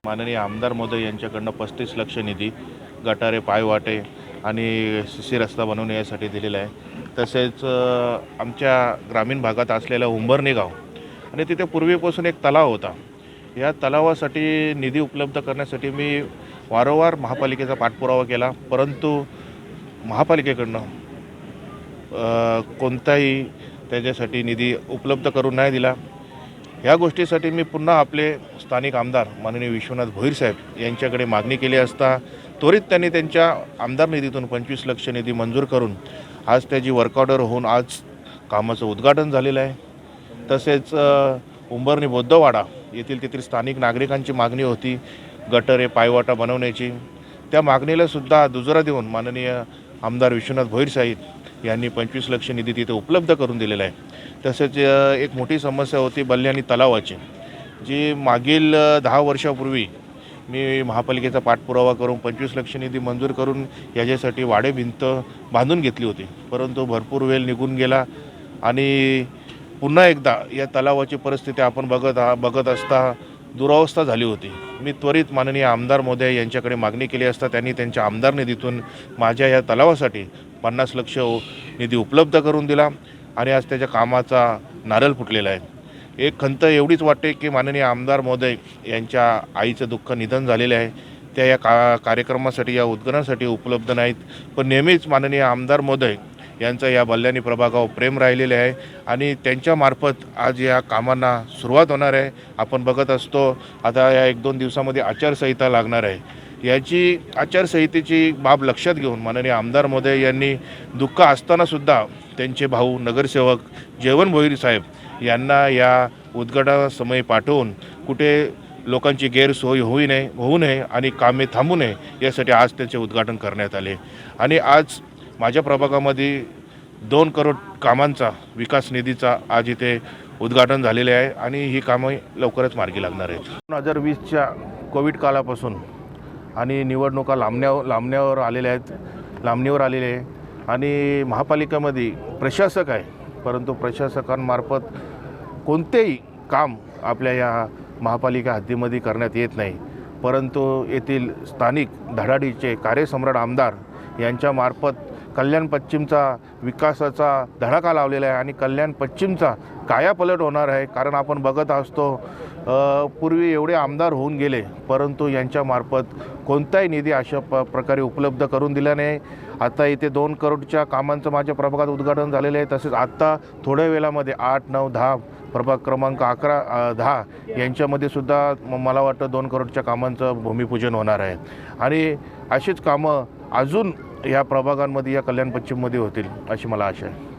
माननीय आमदार महोदय यांच्याकडनं 35 लक्ष निधी गटारे पायवाटे आणि सीसी रस्ता बनवणे यासाठी दिलेला आहे। तसेच आमच्या ग्रामीण भागात असलेला उंबरणे गाव आणि तिथे पूर्वीपासून एक तलाव होता। या तलावासाठी निधी उपलब्ध करण्यासाठी मी वारंवार महापालिकेचा पाठपुरावा केला, परंतु महापालिकेकडनं कोणताही त्याच्यासाठी निधी उपलब्ध करून नाही दिला। या गोष्टीसाठी मी पुन्हा आपले स्थानिक आमदार माननीय विश्वनाथ भोईर साहेब यांच्याकडे मागणी केली असता त्वरित त्यांनी त्यांच्या आमदार निधीतून 25 लक्ष निधी मंजूर करून आज त्याची वर्क ऑर्डर होऊन आज कामाचं उद्घाटन झालेलं आहे। तसेच उंबरणी बौद्धवाडा येथील स्थानिक नागरिकांची मागणी होती गटारे पायवाटा बनवण्याची। त्या मागणीला सुद्धा दुजोरा देऊन माननीय आमदार विश्वनाथ भोईर साहेब यांनी 25 लक्ष निधी तिथे उपलब्ध करून दिलेला आहे। तसेच एक मोठी समस्या होती बल्याणी तलावाची, जी मागील 10 वर्षापूर्वी मी महापालिकेचा पाठपुरावा करून 25 लक्ष निधी मंजूर करून याच्यासाठी वाडे भिंत बांधून घेतली होती, परंतु भरपूर वेळ निघून गेला आणि पुन्हा एकदा या तलावाची परिस्थिती आपण बघत असता दुरावस्था झाली होती। मी त्वरित माननीय आमदार महोदय यांच्याकडे मागणी केली असता त्यांनी त्यांच्या आमदार निधीतून माझ्या या तलावासाठी 50 लक्ष निधी उपलब्ध करून दिला आणि आज त्याच्या कामाचा नारळ फुटलेला आहे। एक खंत एवढीच वाटते की माननीय आमदार महोदय यांच्या आईचं दुःख निधन झालेलं आहे, त्या या कार्यक्रमासाठी या उद्घाटनासाठी उपलब्ध नाहीत, पण नेहमीच माननीय आमदार महोदय यांचं या बल्याणी प्रभागावर प्रेम राहिलेले आहे आणि त्यांच्यामार्फत आज या कामांना सुरुवात होणार आहे। आपण बघत असतो आता या 1-2 दिवसामध्ये आचारसंहिता लागणार आहे। याची आचारसंहितेची बाब लक्षात घेऊन माननीय आमदार महोदय यांनी दुःख असतानासुद्धा त्यांचे भाऊ नगरसेवक जेवण भोईर साहेब यांना या उद्घाटनासमयी पाठवून कुठे लोकांची गैरसोय होऊ नये आणि कामे थांबू नये यासाठी आज त्याचे उद्घाटन करण्यात आले आणि आज माझ्या प्रभागामध्ये 2 करोड कामांचा विकास निधीचा आज इथे उद्घाटन झालेले आहे आणि ही कामे लवकरच मार्गी लागणार आहेत। 2020च्या कोविड काळापासून आणि निवडणुका लांबणीवर आलेले आहे आणि महापालिकेमध्ये प्रशासक आहे, परंतु प्रशासकांमार्फत कोणतेही काम आपल्या या महापालिका हद्दीमध्ये करण्यात येत नाही, परंतु येथील स्थानिक धडाडीचे कार्यसम्राट आमदार यांच्यामार्फत कल्याण पश्चिमचा विकासाचा धडाका लावलेला आहे आणि कल्याण पश्चिमचा कायापलट होणार आहे। कारण आपण बघत असतो पूर्वी एवढे आमदार होऊन गेले, परंतु यांच्यामार्फत कोणताही निधी अशा प्रकारे उपलब्ध करून दिला नाही। आता इथे 2 करोडच्या कामांचं माझ्या प्रभागात उद्घाटन झालेलं आहे। तसेच आत्ता थोड्या वेळामध्ये 8, 9, 10 प्रभाग क्रमांक 11, 10 यांच्यामध्ये सुद्धा मला वाटतं 2 करोडच्या कामांचं भूमिपूजन होणार आहे आणि अशीच कामं अजून या प्रभागांमध्ये या कल्याण पश्चिममध्ये होतील अशी मला आशा आहे।